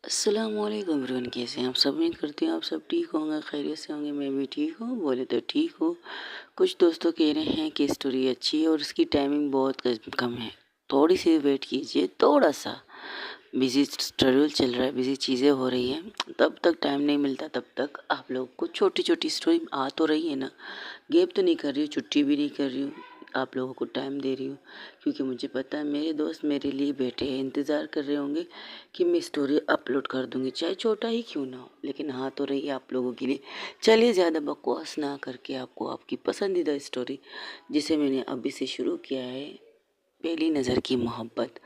अस्सलामुअलैकुम एवरीवन, कैसे हैं आप सब। उम्मीद करती हूँ आप सब ठीक होंगे, खैरियत से होंगे। मैं भी ठीक हूँ, बोले तो ठीक हूँ। कुछ दोस्तों कह रहे हैं कि स्टोरी अच्छी है और उसकी टाइमिंग बहुत कम है, थोड़ी सी वेट कीजिए। थोड़ा सा बिजी शेड्यूल चल रहा है, बिजी चीज़ें हो रही हैं, तब तक टाइम नहीं मिलता। तब तक आप लोग को छोटी छोटी स्टोरी आ तो रही है ना। गैप तो नहीं कर रही हूँ, छुट्टी भी नहीं कर रही हूँ, आप लोगों को टाइम दे रही हूँ, क्योंकि मुझे पता है मेरे दोस्त मेरे लिए बैठे हैं, इंतज़ार कर रहे होंगे कि मैं स्टोरी अपलोड कर दूँगी, चाहे छोटा ही क्यों ना हो, लेकिन हाँ तो रही है आप लोगों के लिए। चलिए ज़्यादा बकवास ना करके आपको आपकी पसंदीदा स्टोरी, जिसे मैंने अभी से शुरू किया है, पहली नज़र की मोहब्बत।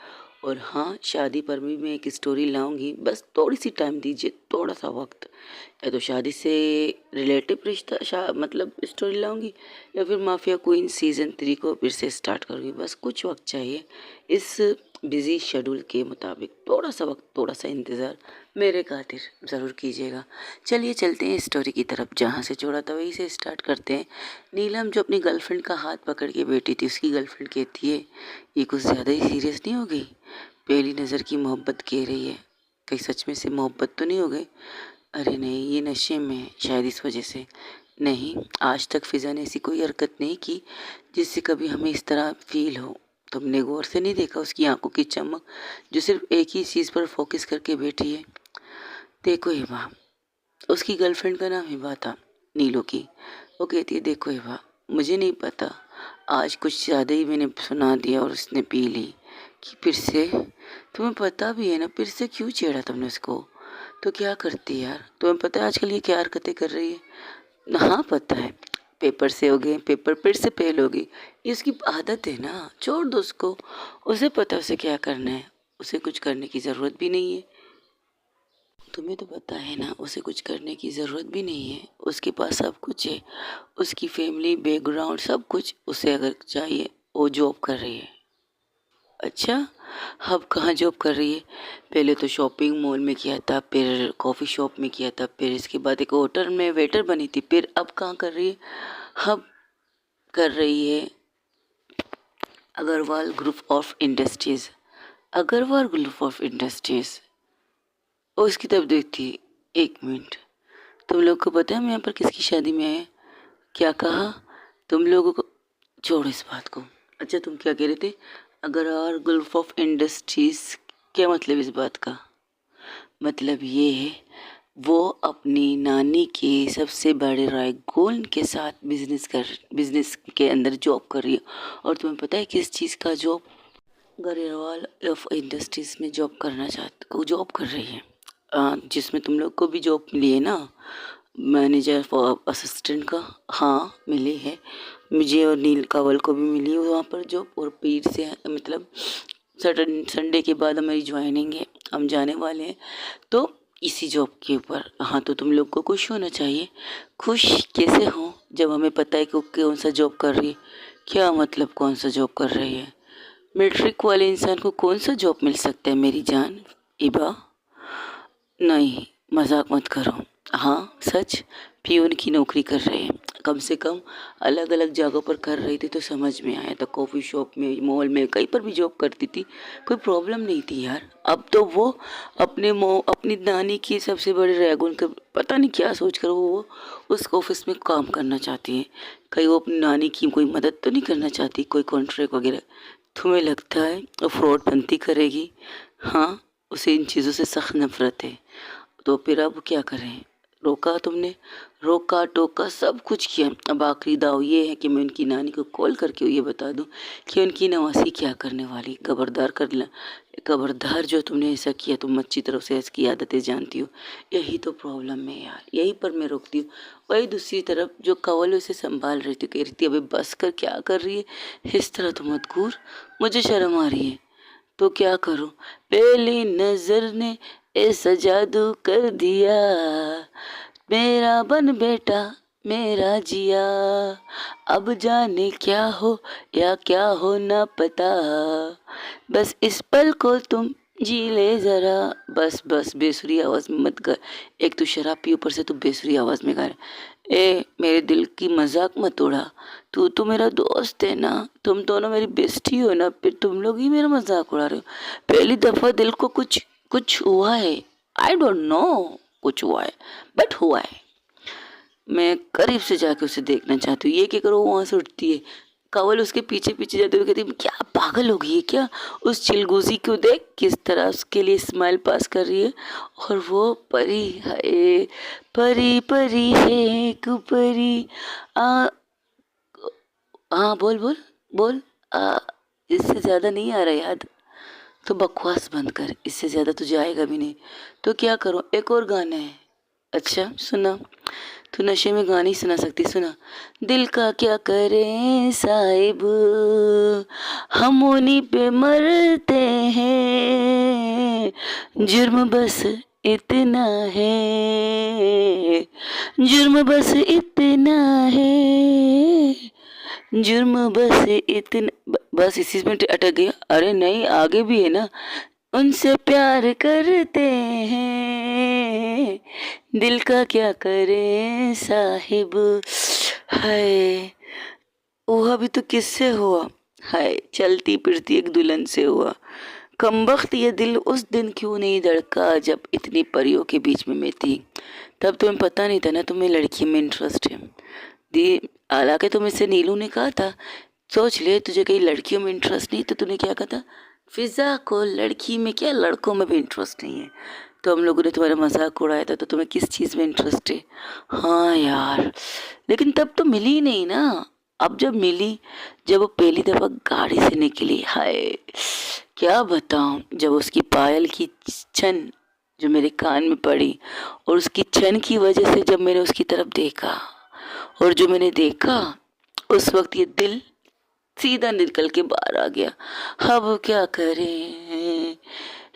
और हाँ, शादी पर भी मैं एक स्टोरी लाऊंगी, बस थोड़ी सी टाइम दीजिए, थोड़ा सा वक्त। या तो शादी से रिलेटिव रिश्ता मतलब स्टोरी लाऊंगी, या फिर माफिया क्वीन सीज़न 3 को फिर से स्टार्ट करूंगी। बस कुछ वक्त चाहिए, इस बिज़ी शेड्यूल के मुताबिक थोड़ा सा वक्त, थोड़ा सा इंतज़ार मेरे खातिर ज़रूर कीजिएगा। चलिए चलते हैं स्टोरी की तरफ, जहाँ से छोड़ा था वहीं से स्टार्ट करते हैं। नीलम जो अपनी गर्लफ्रेंड का हाथ पकड़ के बैठी थी, उसकी गर्लफ्रेंड कहती है, ये कुछ ज़्यादा ही सीरियस नहीं हो गई? पहली नज़र की मोहब्बत कह रही है, कहीं सच में से मोहब्बत तो नहीं हो गई? अरे नहीं, ये नशे में है शायद, इस वजह से। नहीं, आज तक फिजा ने ऐसी कोई हरकत नहीं की जिससे कभी हमें इस तरह फील हो। तुमने गौर से नहीं देखा उसकी आंखों की चमक, जो सिर्फ एक ही चीज़ पर फोकस करके बैठी है? देखो हिबा, उसकी गर्लफ्रेंड का नाम हिबा था, नीलो की। वो कहती है, देखो हिबा, मुझे नहीं पता, आज कुछ ज़्यादा ही मैंने सुना दिया और उसने पी ली। कि फिर से? तुम्हें पता भी है ना, फिर से क्यों छेड़ा तुमने उसको? तो क्या करती है यार, तुम्हें पता है आजकल ये क्या हरकतें कर रही है? हाँ पता है, पेपर से हो गए, पेपर फिर से फेल हो गई। ये उसकी आदत है ना, छोड़ दो उसको। उसे पता है उसे क्या करना है, उसे कुछ करने की ज़रूरत भी नहीं है। तुम्हें तो पता है ना, उसे कुछ करने की ज़रूरत भी नहीं है, उसके पास सब कुछ है, उसकी फैमिली बैकग्राउंड सब कुछ। उसे अगर चाहिए, वो जॉब कर रही है। अच्छा, अब कहाँ जॉब कर रही है? पहले तो शॉपिंग मॉल में किया था, फिर कॉफ़ी शॉप में किया था, फिर इसके बाद एक होटल में वेटर बनी थी, फिर अब कहाँ कर रही है? अब कर रही है Agarwal group of industries. Agarwal group of industries, और उसकी तरफ देखती, एक मिनट, तुम लोग को पता है हम यहाँ पर किसकी शादी में आए? क्या कहा तुम लोगों को? छोड़ो इस बात को। अच्छा, तुम क्या कह रहे थे? अगर और गल्फ ऑफ इंडस्ट्रीज, क्या मतलब इस बात का? मतलब ये है, वो अपनी नानी के सबसे बड़े रायगोल के साथ बिजनेस के अंदर जॉब कर रही है। और तुम्हें पता है किस चीज़ का जॉब? गरेवाल ऑफ इंडस्ट्रीज में जॉब कर रही है। जिसमें तुम लोग को भी जॉब मिली है ना, मैनेजर फॉर असिस्टेंट का। हाँ मिली है, मुझे और नील कावल को भी मिली है वहाँ पर जॉब। और पीर से मतलब संडे के बाद हमारी ज्वाइनिंग है, हम जाने वाले हैं। तो इसी जॉब के ऊपर, हाँ तो तुम लोग को खुश होना चाहिए। खुश कैसे हो जब हमें पता है कि वो कौन सा जॉब कर रही है? क्या मतलब कौन सा जॉब कर रही है? मैट्रिक वाले इंसान को कौन सा जॉब मिल सकता है मेरी जान इबा? नहीं, मजाक मत करो। हाँ सच, पियून की नौकरी कर रहे हैं। कम से कम अलग अलग जगहों पर कर रही थी तो समझ में आया था, कॉफ़ी शॉप में, मॉल में, कहीं पर भी जॉब करती थी, कोई प्रॉब्लम नहीं थी यार। अब तो वो अपनी नानी की सबसे बड़े रैगुन का पता नहीं क्या सोच कर वो उस ऑफिस में काम करना चाहती है। कहीं वो अपनी नानी की कोई मदद तो नहीं करना चाहती, कोई कॉन्ट्रैक्ट वगैरह? तुम्हें लगता है वो फ्रॉड बनती करेगी? हाँ, उसे इन चीज़ों से सख्त नफरत है। तो फिर अब क्या करें? रोका तुमने, रोका टोका सब कुछ किया। अब आखिरी दाव ये है कि मैं उनकी नानी को कॉल करके ये बता दूं कि उनकी नवासी क्या करने वाली। खबरदार कर ला, खबरदार जो तुमने ऐसा किया, तुम अच्छी तरह से इसकी आदतें जानती हो। यही तो प्रॉब्लम है यार, यहीं पर मैं रोकती हूँ। वही दूसरी तरफ जो कवल उसे संभाल रही थी, कह रही थी अभी बस कर, क्या कर रही है इस तरह? तो मत घूर, मुझे शर्म आ रही है। तो क्या करूं? पहली नजर ने ऐसा जादू कर दिया, मेरा बन बेटा मेरा जिया, अब जाने क्या हो या क्या हो ना पता, बस इस पल को तुम जी ले जरा। बस बस, बेसुरी आवाज में मत गा। एक तो शराब पी, ऊपर से तू बेसुरी आवाज में गा रहा है। ए मेरे दिल की मजाक मत उड़ा, तू तो मेरा दोस्त है ना, तुम दोनों मेरी बेस्टी हो ना, फिर तुम लोग ही मेरा मजाक उड़ा रहे हो। पहली दफा दिल को कुछ कुछ हुआ है, आई डोंट नो कुछ हुआ है, बट हुआ है। मैं करीब से जाके उसे देखना चाहती हूँ। ये क्या करो, वहाँ से उठती है। कंवल उसके पीछे पीछे जाते हुए कहती है, क्या पागल हो गई है क्या? उस चिलगोजी को देख किस तरह उसके लिए स्माइल पास कर रही है। और वो परी है, परी परी है एक परी। आ हाँ बोल बोल बोल। आ इससे ज़्यादा नहीं आ रहा याद। तो बकवास बंद कर, इससे ज़्यादा तुझे आएगा भी नहीं। तो क्या करूँ, एक और गाना है। अच्छा सुना, तू नशे में गाने ही सुना सकती, सुना। दिल का क्या करे साहिब, हम उन्हीं पे मरते हैं, जुर्म बस इतना है, जुर्म बस इतना है, जुर्म बस इतना। बस इसी में अटक गया। अरे नहीं, आगे भी है ना। उनसे प्यार करते हैं, दिल का क्या करे साहिब। हाय, हुआ भी तो किससे हुआ? हाय, चलती फिरती एक दुल्हन से हुआ। कमबख्त ये दिल उस दिन क्यों नहीं धड़का जब इतनी परियों के बीच में मैं थी। तब तुम्हें पता नहीं था ना तुम्हें लड़की में इंटरेस्ट है। दी हालांकि तुम इससे नीलू ने कहा था, सोच ले तुझे कहीं लड़कियों में इंटरेस्ट नहीं, तो तूने क्या कहा था? फिजा को लड़की में क्या, लड़कों में भी इंटरेस्ट नहीं है। तो हम लोगों ने तुम्हारा मजाक उड़ाया था, तो तुम्हें किस चीज़ में इंटरेस्ट है? हाँ यार, लेकिन तब तो मिली ही नहीं ना। अब जब मिली, जब वो पहली दफ़ा गाड़ी से निकली, हाय क्या बताऊं, जब उसकी पायल की छन जो मेरे कान में पड़ी, और उसकी छन की वजह से जब मैंने उसकी तरफ देखा, और जो मैंने देखा, उस वक्त ये दिल सीधा निकल के बाहर आ गया। अब क्या करें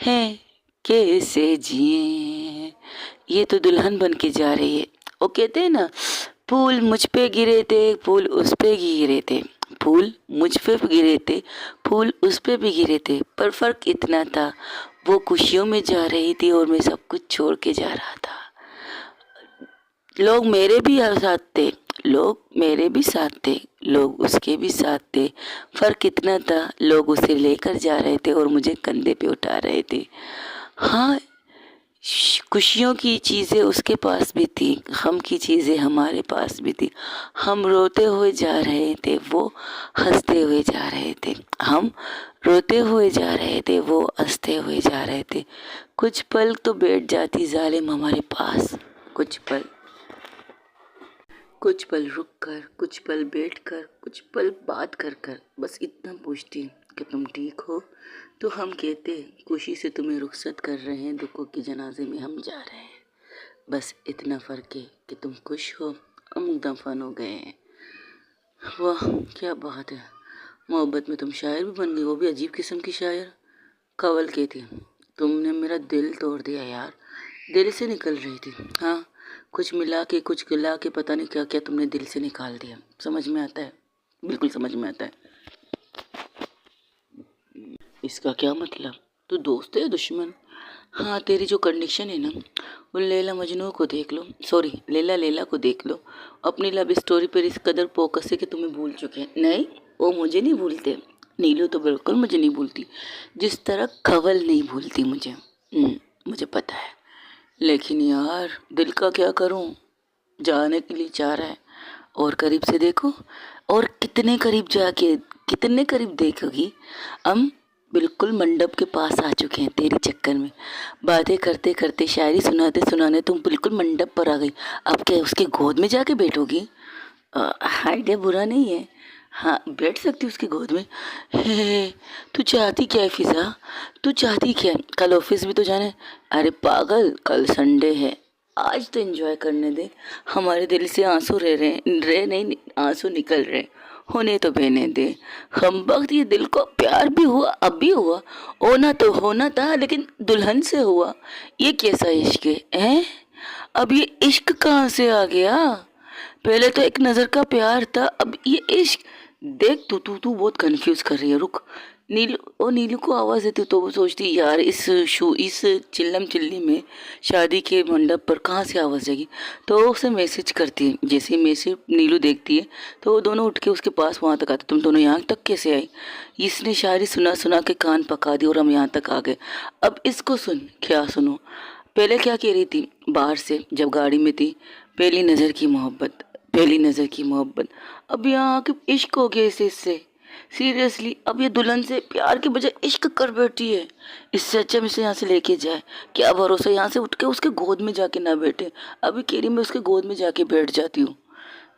हैं, कैसे जिए। ये तो दुल्हन बन के जा रही है। वो कहते हैं ना, फूल मुझ पे गिरे थे, फूल उस पे गिरे थे, फूल मुझ पे गिरे थे, फूल उस पे भी गिरे थे, पर फर्क इतना था, वो खुशियों में जा रही थी और मैं सब कुछ छोड़ के जा रहा था। लोग मेरे भी साथ थे, लोग मेरे भी साथ थे, लोग उसके भी साथ थे, फर्क इतना था, लोग उसे लेकर जा रहे थे और मुझे कंधे पे उठा रहे थे। हाँ, खुशियों की चीज़ें उसके पास भी थी, गम की चीज़ें हमारे पास भी थी। हम रोते हुए जा रहे थे, वो हंसते हुए जा रहे थे। हम रोते हुए जा रहे थे, वो हंसते हुए जा रहे थे। कुछ पल तो बैठ जाती जालिम हमारे पास, कुछ पल रुक कर, कुछ पल बैठ कर, कुछ पल बात कर कर बस इतना पूछती कि तुम ठीक हो। तो हम कहते खुशी से तुम्हें रुखसत कर रहे हैं, दुखों के जनाजे में हम जा रहे हैं। बस इतना फ़र्क है कि तुम खुश हो, हम दफन हो गए हैं। वाह क्या बात है, मोहब्बत में तुम शायर भी बन गई, वो भी अजीब किस्म की शायर। कंवल की थी, तुमने मेरा दिल तोड़ दिया यार, दिल से निकल रही थी। हाँ, कुछ मिला के कुछ गिला के पता नहीं क्या क्या तुमने दिल से निकाल दिया। समझ में आता है, बिल्कुल समझ में आता है। इसका क्या मतलब, तू दोस्त है या दुश्मन? हाँ, तेरी जो कंडीशन है ना, वो लैला मजनू को देख लो, सॉरी लैला लैला को देख लो। अपनी लव स्टोरी पर इस कदर फोकस है कि तुम्हें भूल चुके हैं। नहीं, वो मुझे नहीं भूलते। नीलू तो बिल्कुल मुझे नहीं भूलती, जिस तरह कंवल नहीं भूलती मुझे। मुझे पता है, लेकिन यार दिल का क्या करूं, जाने के लिए चाह रहा है। और करीब से देखो, और कितने करीब जाके, कितने करीब देखोगी। हम बिल्कुल मंडप के पास आ चुके हैं तेरे चक्कर में। बातें करते करते, शायरी सुनाते सुनाने तुम बिल्कुल मंडप पर आ गई। अब क्या उसके गोद में जाके बैठोगी? आइडिया बुरा नहीं है। हाँ, बैठ सकती उसकी गोद में। हे, तू चाहती क्या है फिजा, तू चाहती क्या है? कल ऑफिस भी तो जाना है। अरे पागल, कल संडे है, आज तो एंजॉय करने दे। हमारे दिल से आंसू रह नहीं, आंसू निकल रहे, होने तो बहने दे। हम वक्त ये दिल को प्यार भी हुआ, अब भी हुआ, होना तो होना था लेकिन दुल्हन से हुआ। ये कैसा इश्क है, हैं? अब ये इश्क कहाँ से आ गया? पहले तो एक नज़र का प्यार था, अब ये इश्क। देख तू तू तू बहुत कंफ्यूज कर रही है, रुक। नीलू, ओ नीलू को आवाज़ देती तो वो सोचती यार इस चिल्लम चिल्ली में शादी के मंडप पर कहाँ से आवाज़ जाएगी। तो वो उसे मैसेज करती है। जैसे ही मैसेज नीलू देखती है तो वो दोनों उठ के उसके पास वहाँ तक आते। तुम दोनों यहाँ तक कैसे आई? इसने शायरी सुना सुना के कान पका दी और हम यहाँ तक आ गए। अब इसको सुन, क्या सुनो? पहले क्या कह रही थी बाहर से जब गाड़ी में थी, पहली नज़र की मोहब्बत, पहली नज़र की मोहब्बत। अब यहाँ आके इश्क हो गया इसे इससे। सीरियसली अब ये दुल्हन से प्यार के बजाय इश्क कर बैठी है। इससे अच्छा मैं इसे यहाँ से लेके जाए, क्या भरोसा यहाँ से उठ के उसके गोद में जाके ना बैठे। अभी कह रही मैं उसके गोद में जाके बैठ जाती हूँ।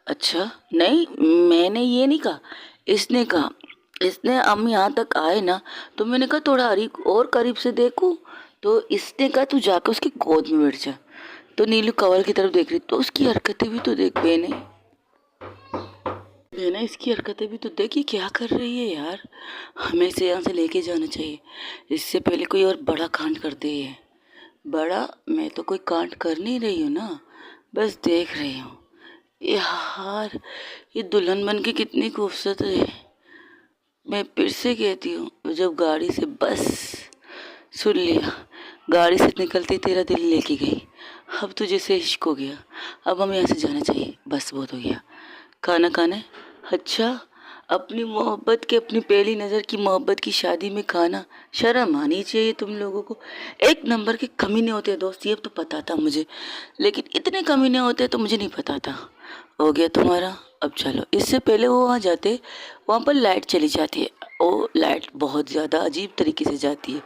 अच्छा नहीं, मैंने ये नहीं कहा, इसने कहा। इसने हम यहाँ तक आए ना, तो मैंने कहा थोड़ा और करीब से देखूं, तो इसने कहा तू जाकर उसकी गोद में बैठ जा। तो नीलू कवल की तरफ देख रही, तो उसकी हरकतें भी तो देख बहने, बहना इसकी हरकतें भी तो देख, ये क्या कर रही है यार। हमें इसे यहाँ से लेके जाना चाहिए, इससे पहले कोई और बड़ा कांड कर दे ये। बड़ा मैं तो कोई कांड कर नहीं रही हूँ ना, बस देख रही हूँ। यार ये दुल्हन बन के कितनी खूबसूरत है। मैं फिर से कहती हूँ, जब गाड़ी से बस सुन लिया, गाड़ी से निकलती तेरा दिल लेके गई, अब तुझे से इश्क हो गया, अब हमें यहाँ से जाना चाहिए, बस बहुत हो गया। खाना खाना है? अच्छा, अपनी मोहब्बत के, अपनी पहली नज़र की मोहब्बत की शादी में खाना, शर्म आनी चाहिए तुम लोगों को। एक नंबर के कमीने होते हैं दोस्त, ये तो पता था मुझे, लेकिन इतने कमीने होते हैं तो मुझे नहीं पता था। हो गया तुम्हारा, अब चलो। इससे पहले वो वहाँ जाते, वहाँ पर लाइट चली जाती है, वो लाइट बहुत ज़्यादा अजीब तरीके से जाती है।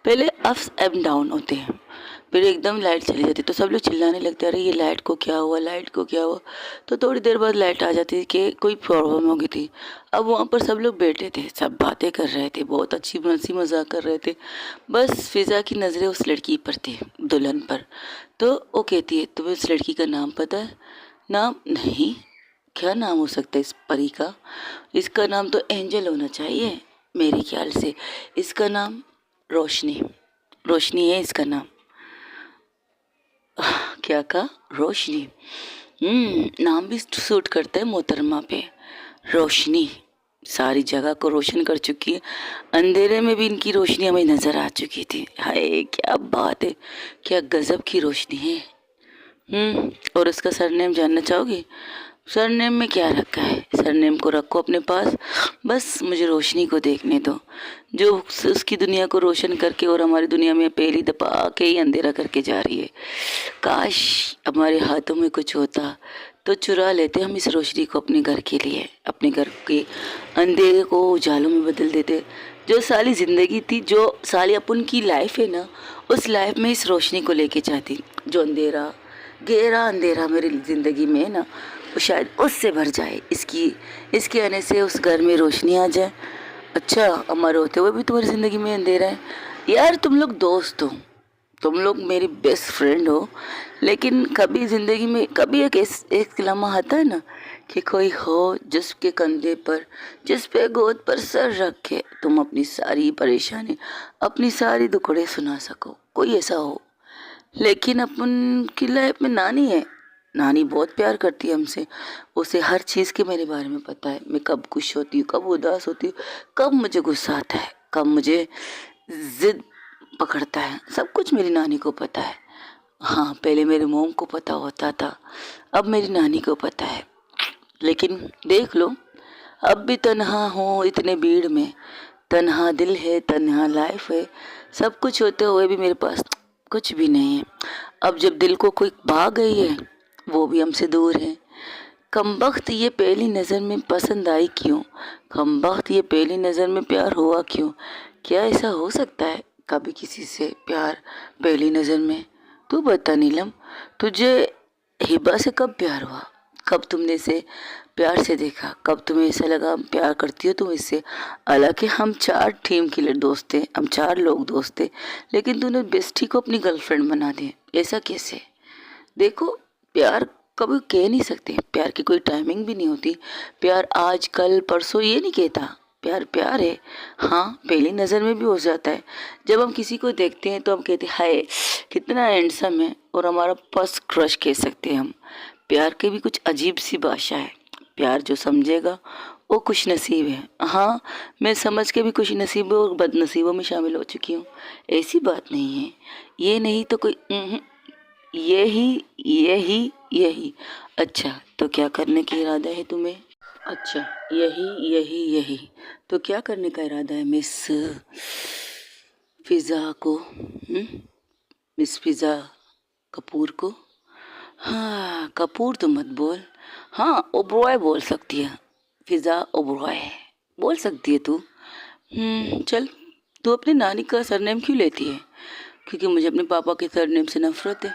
पहले अप्स एंड डाउन होते हैं, फिर एकदम लाइट चली जाती है, तो सब लोग चिल्लाने लगते हैं, अरे ये लाइट को क्या हुआ, लाइट को क्या हुआ। तो थोड़ी देर बाद लाइट आ जाती है कि कोई प्रॉब्लम हो गई थी। अब वहाँ पर सब लोग बैठे थे, सब बातें कर रहे थे, बहुत अच्छी हंसी मजाक कर रहे थे। बस फिज़ा की नज़रें उस लड़की पर थी, दुल्हन पर। तो वो कहती है तुम्हें उस लड़की का नाम पता है? नाम नहीं, क्या नाम हो सकता है इस परी का? इसका नाम तो एंजल होना चाहिए मेरे ख्याल से। इसका नाम रोशनी, रोशनी है इसका नाम। क्या कहा? रोशनी। नाम भी सूट करता है मोहतरमा पे, रोशनी। सारी जगह को रोशन कर चुकी है, अंधेरे में भी इनकी रोशनी हमें नजर आ चुकी थी। हाय क्या बात है, क्या गजब की रोशनी है। और उसका सरनेम जानना चाहोगे? सरनेम में क्या रखा है, सरनेम को रखो अपने पास, बस मुझे रोशनी को देखने दो, जो उसकी दुनिया को रोशन करके और हमारी दुनिया में पहली दफा आके ही अंधेरा करके जा रही है। काश हमारे हाथों में कुछ होता तो चुरा लेते हम इस रोशनी को अपने घर के लिए, अपने घर के अंधेरे को उजालों में बदल देते। जो सारी ज़िंदगी थी, जो सारी अपन की लाइफ है ना, उस लाइफ में इस रोशनी को लेके जाती। जो अंधेरा, गहरा अंधेरा मेरी ज़िंदगी में है ना, वो शायद उससे भर जाए, इसके आने से उस घर में रोशनी आ जाए। अच्छा, अमर होते हुए भी तुम्हारी ज़िंदगी में अंधेरा है? यार तुम लोग दोस्त हो, तुम लोग मेरी बेस्ट फ्रेंड हो, लेकिन कभी ज़िंदगी में कभी एक लम्हा आता है ना कि कोई हो जिसके कंधे पर, जिस पे गोद पर सर रख के तुम अपनी सारी परेशानी, अपनी सारी दुखड़े सुना सको, कोई ऐसा हो। लेकिन अपन की लाइफ में नानी है, नानी बहुत प्यार करती है हमसे, उसे हर चीज़ के मेरे बारे में पता है, मैं कब खुश होती हूँ, कब उदास होती हूँ, कब मुझे गुस्सा आता है, कब मुझे जिद पकड़ता है, सब कुछ मेरी नानी को पता है। हाँ, पहले मेरे मोम को पता होता था, अब मेरी नानी को पता है। लेकिन देख लो, अब भी तन्हा हूँ इतने भीड़ में, तन्हा दिल है, तन्हा लाइफ है, सब कुछ होते हुए भी मेरे पास कुछ भी नहीं है। अब जब दिल को कोई भाग गई है, वो भी हमसे दूर है। कमबख्त ये पहली नज़र में पसंद आई क्यों, कमबख्त ये पहली नज़र में प्यार हुआ क्यों? क्या ऐसा हो सकता है कभी किसी से प्यार पहली नज़र में? तू बता नीलम, तुझे हिबा से कब प्यार हुआ? कब तुमने इसे प्यार से देखा? कब तुम्हें ऐसा लगा प्यार करती हो तुम इससे? हालांकि हम 4 टीम के लिए दोस्त थे, हम 4 लोग दोस्त थे, लेकिन तूने बेस्टी को अपनी गर्लफ्रेंड बना दिया, ऐसा कैसे? देखो, प्यार कभी कह नहीं सकते, प्यार की कोई टाइमिंग भी नहीं होती। प्यार आज कल परसों ये नहीं कहता, प्यार प्यार है। हाँ, पहली नज़र में भी हो जाता है। जब हम किसी को देखते हैं तो हम कहते हैं हाय कितना हैंडसम है, और हमारा फर्स्ट क्रश कह सकते हैं हम। प्यार की भी कुछ अजीब सी भाषा है। प्यार जो समझेगा वो खुश नसीब है। हाँ, मैं समझ के भी खुश नसीबों और बदनसीबों में शामिल हो चुकी हूँ, ऐसी बात नहीं है। ये नहीं तो कोई यही यही यही। अच्छा, तो क्या करने का इरादा है तुम्हें? अच्छा, यही यही यही, तो क्या करने का इरादा है मिस फिज़ा को? मिस फिज़ा कपूर को। हाँ, कपूर तो मत बोल। हाँ, ओबरॉय बोल सकती है। फिज़ा ओबरॉय बोल सकती है तू। चल, तू अपने नानी का सरनेम क्यों लेती है? क्योंकि मुझे अपने पापा के सरनेम से नफरत है।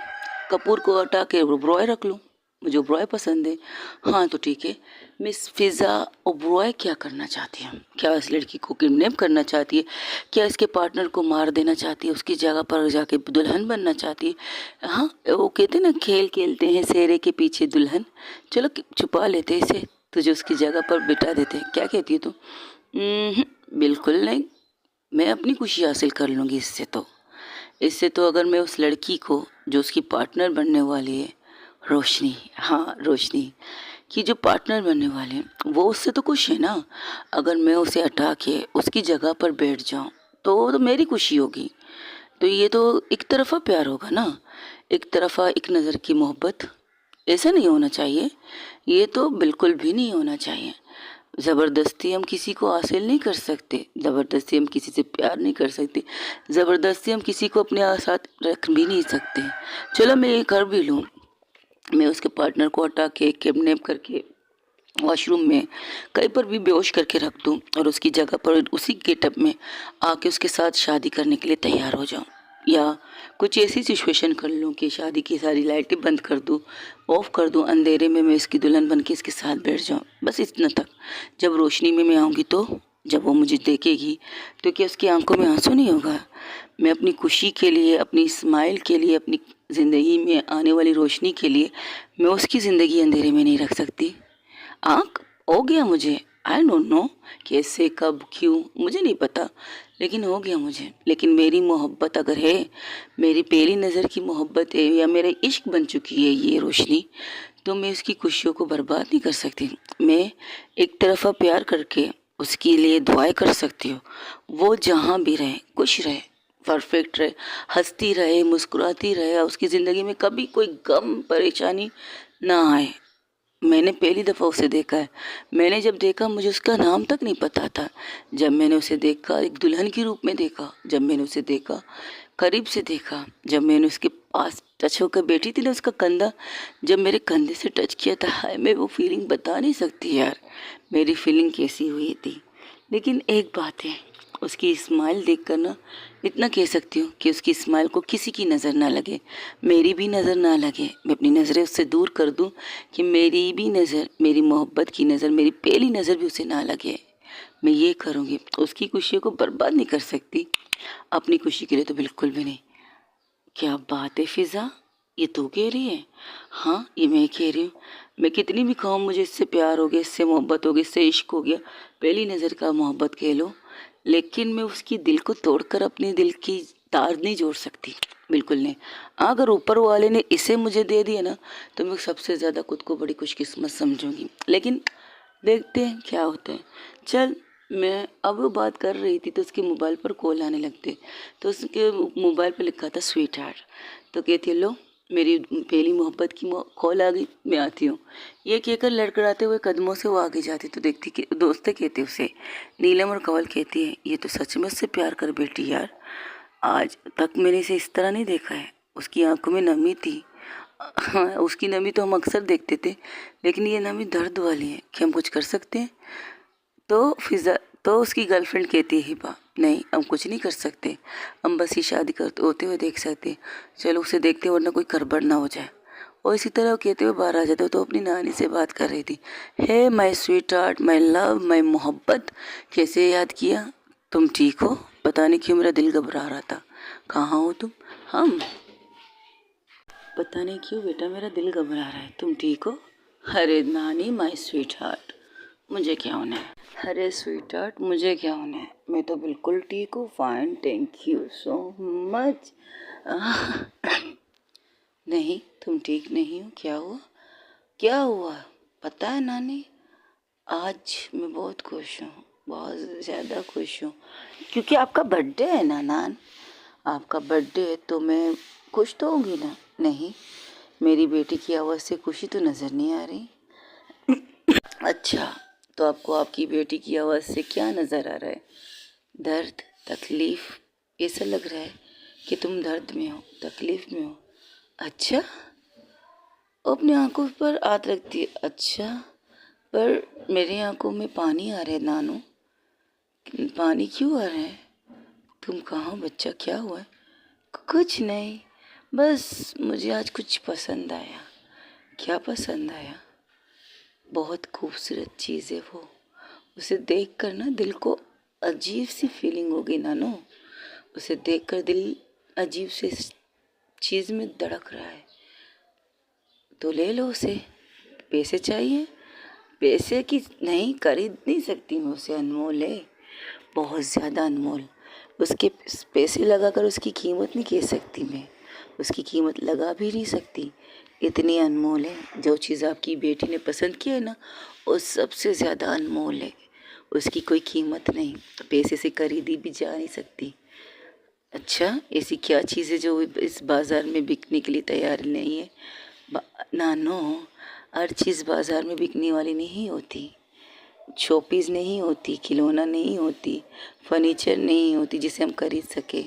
कपूर को हटा के ओबरॉय रख लूँ, मुझे ओबरॉय पसंद है। हाँ तो ठीक है। मिस फिज़ा ओबरॉय क्या करना चाहती है? क्या इस लड़की को किडनैप करना चाहती है? क्या इसके पार्टनर को मार देना चाहती है? उसकी जगह पर जाके दुल्हन बनना चाहती है? हाँ, वो कहते ना, खेल खेलते हैं शेरे के पीछे दुल्हन। चलो छुपा लेते हैं इसे, तुझे उसकी जगह पर बिठा देते हैं। क्या कहती है तू? बिल्कुल नहीं, मैं अपनी खुशी हासिल कर लूँगी इससे तो अगर मैं उस लड़की को जो उसकी पार्टनर बनने वाली है, रोशनी, हाँ रोशनी की जो पार्टनर बनने वाले हैं, वो उससे तो खुश है ना। अगर मैं उसे हटा के उसकी जगह पर बैठ जाऊं तो वो तो मेरी खुशी होगी। तो ये तो एक तरफा प्यार होगा ना, एक तरफा एक नज़र की मोहब्बत। ऐसा नहीं होना चाहिए, ये तो बिल्कुल भी नहीं होना चाहिए। ज़बरदस्ती हम किसी को हासिल नहीं कर सकते, ज़बरदस्ती हम किसी से प्यार नहीं कर सकते, ज़बरदस्ती हम किसी को अपने साथ रख भी नहीं सकते। चलो मैं ये कर भी लूँ, मैं उसके पार्टनर को हटा के किडनैप करके वॉशरूम में कहीं पर भी बेहोश करके रख दूँ और उसकी जगह पर उसी गेटअप में आके उसके साथ शादी करने के लिए तैयार हो जाऊँ। या कुछ ऐसी सिचुएशन कर लूँ कि शादी की सारी लाइटें बंद कर दूँ, ऑफ कर दूँ, अंधेरे में मैं इसकी दुल्हन बन के इसके साथ बैठ जाऊँ, बस इतना तक। जब रोशनी में मैं आऊँगी तो जब वो मुझे देखेगी तो क्या उसकी आंखों में आंसू नहीं होगा? मैं अपनी खुशी के लिए, अपनी स्माइल के लिए, अपनी ज़िंदगी में आने वाली रोशनी के लिए मैं उसकी ज़िंदगी अंधेरे में नहीं रख सकती? आँख हो गया मुझे, आई डोंट नो कैसे कब क्यों मुझे नहीं पता, लेकिन हो गया मुझे। लेकिन मेरी मोहब्बत अगर है, मेरी पहली नज़र की मोहब्बत है या मेरा इश्क बन चुकी है ये रोशनी, तो मैं उसकी खुशियों को बर्बाद नहीं कर सकती। मैं एक तरफा प्यार करके उसके लिए दुआएं कर सकती हूँ। वो जहाँ भी रहे खुश रहे, परफेक्ट रहे, हंसती रहे, मुस्कुराती रहे, उसकी ज़िंदगी में कभी कोई गम परेशानी ना आए। मैंने पहली दफ़ा उसे देखा है। मैंने जब देखा मुझे उसका नाम तक नहीं पता था। जब मैंने उसे देखा एक दुल्हन के रूप में देखा, जब मैंने उसे देखा करीब से देखा, जब मैंने उसके पास टच होकर बैठी थी ना उसका कंधा, जब मेरे कंधे से टच किया था, हाय मैं वो फीलिंग बता नहीं सकती यार, मेरी फीलिंग कैसी हुई थी। लेकिन एक बात है, उसकी स्माइल देखकर ना इतना कह सकती हूँ कि उसकी स्माइल को किसी की नज़र ना लगे, मेरी भी नज़र ना लगे। मैं अपनी नज़रें उससे दूर कर दूँ कि मेरी भी नज़र, मेरी मोहब्बत की नज़र, मेरी पहली नज़र भी उसे ना लगे। मैं ये करूँगी, उसकी खुशियों को बर्बाद नहीं कर सकती, अपनी खुशी के लिए तो बिल्कुल भी नहीं। क्या बात है फिज़ा, ये तू कह रही है? हाँ, ये मैं कह रही हूँ। मैं कितनी भी कहूँ मुझे इससे प्यार हो गया, इससे मोहब्बत हो गई, इससे इश्क हो गया, पहली नज़र का मोहब्बत कह लो, लेकिन मैं उसकी दिल को तोड़कर अपने दिल की तार नहीं जोड़ सकती, बिल्कुल नहीं। अगर ऊपर वाले ने इसे मुझे दे दिया ना तो मैं सबसे ज़्यादा खुद को बड़ी खुशकिस्मत समझूंगी। लेकिन देखते हैं क्या होता है। चल, मैं अब वो बात कर रही थी तो उसके मोबाइल पर कॉल आने लगते, तो उसके मोबाइल पर लिखा था स्वीट हार्ट। तो कहती है, लो मेरी पहली मोहब्बत की कॉल आ गई, मैं आती हूँ। ये कहकर लड़खड़ाते हुए कदमों से वो आगे जाती तो देखती कि दोस्तें कहते उसे, नीलम और कंवल कहती है, ये तो सच में उससे प्यार कर बैठी यार, आज तक मैंने इसे इस तरह नहीं देखा है। उसकी आंखों में नमी थी। हाँ, उसकी नमी तो हम अक्सर देखते थे, लेकिन ये नमी दर्द वाली है कि हम कुछ कर सकते हैं। तो फिजा तो उसकी गर्लफ्रेंड कहती है, हिबा नहीं हम कुछ नहीं कर सकते, हम बस ही शादी करते होते हुए देख सकते हैं, चलो उसे देखते वरना कोई गड़बड़ ना हो जाए। और इसी तरह कहते हुए बाहर आ जाते तो अपनी नानी से बात कर रही थी, hey my sweetheart, my love, my मोहब्बत, कैसे याद किया? तुम ठीक हो? पता नहीं क्यों मेरा दिल घबरा रहा था। कहाँ हो तुम? हम पता नहीं क्यों बेटा मेरा दिल घबरा रहा है, तुम ठीक हो? अरे नानी, माय स्वीट हार्ट, मुझे क्या होना है? अरे स्वीट हार्ट, मुझे क्या होना है? मैं तो बिल्कुल ठीक हूँ, fine, thank you so much. नहीं, तुम ठीक नहीं हो, क्या हुआ? क्या हुआ? पता है नानी, आज मैं बहुत खुश हूँ, बहुत ज़्यादा खुश हूँ, क्योंकि आपका बर्थडे है ना नान, आपका बर्थडे है तो मैं खुश तो होंगी ना। नहीं, मेरी बेटी की आवाज़ से खुशी तो नज़र नहीं आ रही। अच्छा, तो आपको आपकी बेटी की आवाज़ से क्या नज़र आ रहा है? दर्द, तकलीफ़, ऐसा लग रहा है कि तुम दर्द में हो, तकलीफ़ में हो। अच्छा, वो अपनी आंखों पर हाथ रखती है। अच्छा, पर मेरी आंखों में पानी आ रहा है नानू, पानी क्यों आ रहा है? तुम कहाँ हो बच्चा, क्या हुआ है? कुछ नहीं, बस मुझे आज कुछ पसंद आया। क्या पसंद आया? बहुत खूबसूरत चीज़ है वो, उसे देख कर ना दिल को अजीब सी फीलिंग होगी नानू। उसे देख कर दिल अजीब से चीज़ में धड़क रहा है, तो ले लो उसे। पैसे चाहिए? पैसे की नहीं, खरीद नहीं सकती मैं उसे, अनमोल है, बहुत ज़्यादा अनमोल। उसके पैसे लगाकर उसकी कीमत नहीं कह सकती मैं, उसकी कीमत लगा भी नहीं सकती, इतनी अनमोल है। जो चीज़ आपकी बेटी ने पसंद किया है ना, वो सबसे ज़्यादा अनमोल है, उसकी कोई कीमत नहीं, तो पैसे से खरीदी भी जा नहीं सकती। अच्छा, ऐसी क्या चीज़ है जो इस बाज़ार में बिकने के लिए तैयार नहीं है? नानो, हर चीज़ बाज़ार में बिकने वाली नहीं होती, शोपीस नहीं होती, खिलौना नहीं होती, फर्नीचर नहीं होती जिसे हम खरीद सके,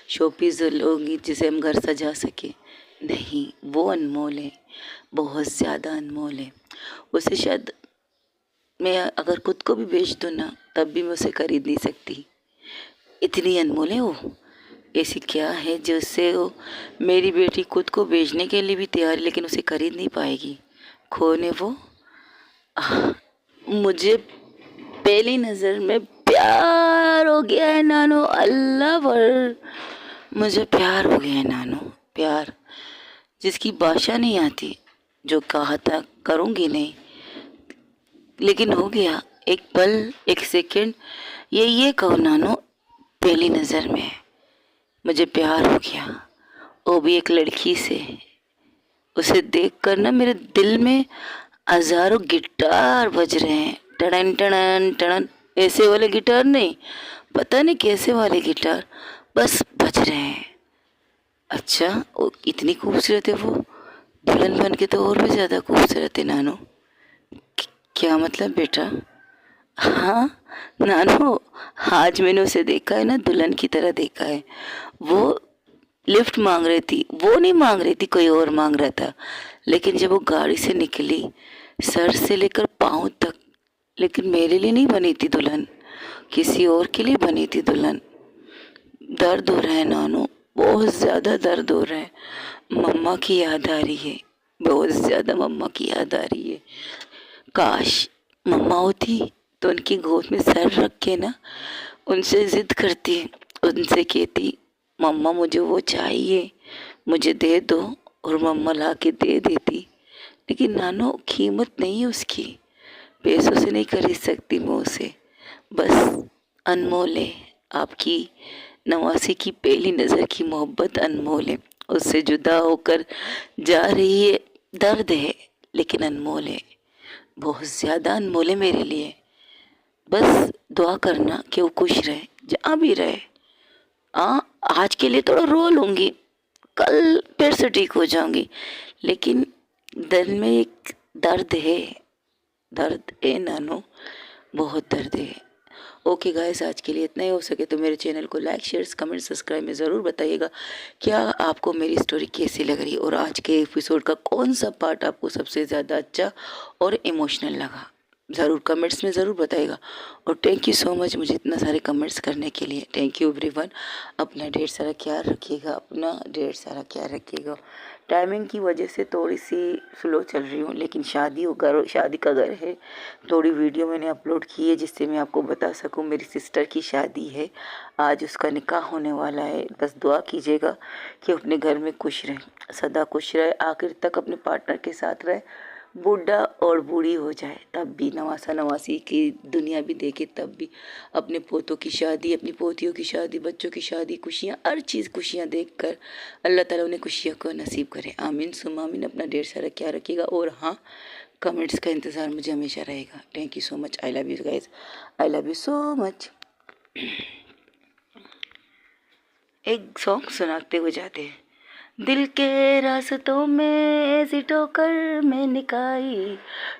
शोपीस लोग जिसे हम घर सजा सके। नहीं, वो अनमोल है, बहुत ज़्यादा अनमोल है। उसे शायद मैं अगर खुद को भी बेच दूँ ना, तब भी मैं उसे खरीद नहीं सकती, इतनी अनमोल है वो। ऐसी क्या है जिससे वो, मेरी बेटी खुद को बेचने के लिए भी तैयार है लेकिन उसे खरीद नहीं पाएगी। कौन है वो? मुझे पहली नज़र में प्यार हो गया है नानो, अल्लाह पर मुझे प्यार हो गया है नानो, प्यार जिसकी भाषा नहीं आती, जो कहा था करूँगी नहीं, लेकिन हो गया। एक पल, एक सेकंड, ये कहो नानो, पहली नज़र में मुझे प्यार हो गया, वो भी एक लड़की से। उसे देखकर ना मेरे दिल में हजारों गिटार बज रहे हैं, टड़न टड़न टड़न, ऐसे वाले गिटार नहीं, पता नहीं कैसे वाले गिटार, बस बज रहे हैं। अच्छा, वो इतनी खूबसूरत है वो, दुल्हन बन के तो और भी ज़्यादा खूबसूरत है नानू। क्या मतलब बेटा? हाँ नानू, आज मैंने उसे देखा है ना, दुल्हन की तरह देखा है। वो लिफ्ट मांग रही थी, वो नहीं मांग रही थी, कोई और मांग रहा था, लेकिन जब वो गाड़ी से निकली, सर से लेकर पाँव तक, लेकिन मेरे लिए नहीं बनी थी दुल्हन, किसी और के लिए बनी थी दुल्हन। दर्द हो रहा है नानू, बहुत ज़्यादा दर्द हो रहा है, मम्मा की याद आ रही है, बहुत ज़्यादा मम्मा की याद आ रही है। काश मम्मा होती तो उनकी गोद में सर रख के ना उनसे ज़िद करती, उनसे कहती मम्मा मुझे वो चाहिए, मुझे दे दो, और मम्मा ला के दे देती। लेकिन नानो, कीमत नहीं है उसकी, पैसों से नहीं खरीद सकती मैं उसे, बस अनमोल है। आपकी नवासी की पहली नज़र की मोहब्बत अनमोल है, उससे जुदा होकर जा रही है, दर्द है, लेकिन अनमोल है, बहुत ज़्यादा अनमोल है मेरे लिए। बस दुआ करना कि वो खुश रहे, जहाँ भी रहे। हाँ, आज के लिए थोड़ा रो लूँगी, कल फिर से ठीक हो जाऊंगी, लेकिन दिल में एक दर्द है, दर्द है नानो, बहुत दर्द है। ओके गाइस, आज के लिए इतना ही। हो सके तो मेरे चैनल को लाइक, शेयर, कमेंट, सब्सक्राइब में ज़रूर बताइएगा क्या आपको मेरी स्टोरी कैसी लग रही, और आज के एपिसोड का कौन सा पार्ट आपको सबसे ज़्यादा अच्छा और इमोशनल लगा, ज़रूर कमेंट्स में ज़रूर बताइएगा। और थैंक यू सो मच मुझे इतना सारे कमेंट्स करने के लिए, थैंक यू एवरीवन। अपना ढेर सारा ख्याल रखिएगा, अपना ढेर सारा ख्याल रखिएगा। टाइमिंग की वजह से थोड़ी सी स्लो चल रही हूँ, लेकिन शादी का घर है, थोड़ी वीडियो मैंने अपलोड की है जिससे मैं आपको बता सकूँ। मेरी सिस्टर की शादी है आज, उसका निकाह होने वाला है, बस दुआ कीजिएगा कि अपने घर में खुश रहे, सदा खुश रहे, आखिर तक अपने पार्टनर के साथ रहे, बूढ़ा और बूढ़ी हो जाए तब भी, नवासा नवासी की दुनिया भी देखे तब भी, अपने पोतों की शादी, अपनी पोतियों की शादी, बच्चों की शादी, खुशियाँ, हर चीज़ खुशियाँ देखकर अल्लाह ताला उन्हें खुशियों को नसीब करे। आमीन सुम आमीन। अपना ढेर सारा ख्याल रखिएगा, और हाँ, कमेंट्स का इंतज़ार मुझे हमेशा रहेगा। Thank you so much, I love you guys, I love you so much. एक सॉन्ग सुनाते हुए जाते हैं, दिल के रास्तों में ऐसी ठोकर मैंने खाई,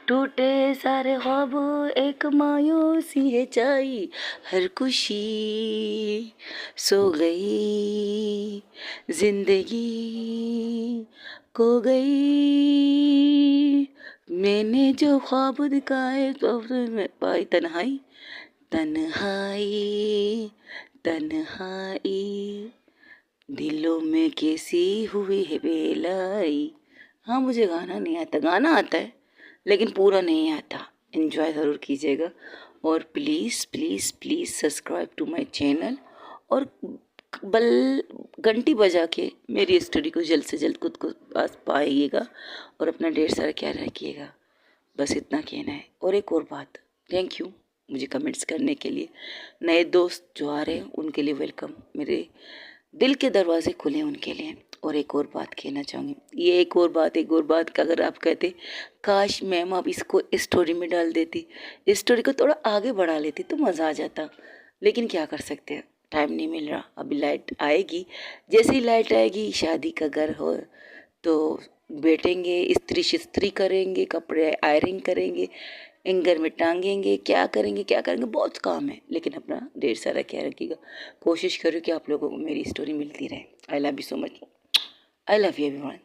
टूटे सारे ख्वाब एक मायूसी है छाई, हर खुशी सो गई, जिंदगी खो गई, मैंने जो ख्वाब दिखाए तो में पाई तन्हाई, तन्हाई तन्हाई, दिलों में कैसी हुई है बेलाई। हाँ, मुझे गाना नहीं आता, गाना आता है लेकिन पूरा नहीं आता। एंजॉय ज़रूर कीजिएगा और please please please subscribe to my channel और बल घंटी बजा के मेरी स्टोरी को जल्द से जल्द खुद को पास पाइएगा और अपना ढेर सारा ख्याल रखिएगा। बस इतना कहना है। और एक और बात, थैंक यू मुझे कमेंट्स करने के लिए। नए दोस्त जो आ रहे हैं उनके लिए वेलकम, मेरे दिल के दरवाजे खुले हैं उनके लिए। और एक और बात कहना चाहूँगी, ये एक और बात का अगर आप कहते काश मैम आप इसको स्टोरी में डाल देती, इस स्टोरी को थोड़ा आगे बढ़ा लेती तो मज़ा आ जाता, लेकिन क्या कर सकते हैं, टाइम नहीं मिल रहा। अभी लाइट आएगी, जैसे ही लाइट आएगी शादी का घर हो तो बैठेंगे, इस्त्री शिस्त्री करेंगे, कपड़े आयरन करेंगे, एंगर में टांगेंगे, क्या करेंगे, बहुत काम है। लेकिन अपना ढेर सारा ख्याल रखिएगा। कोशिश करो कि आप लोगों को मेरी स्टोरी मिलती रहे। I love you so much. I love you everyone.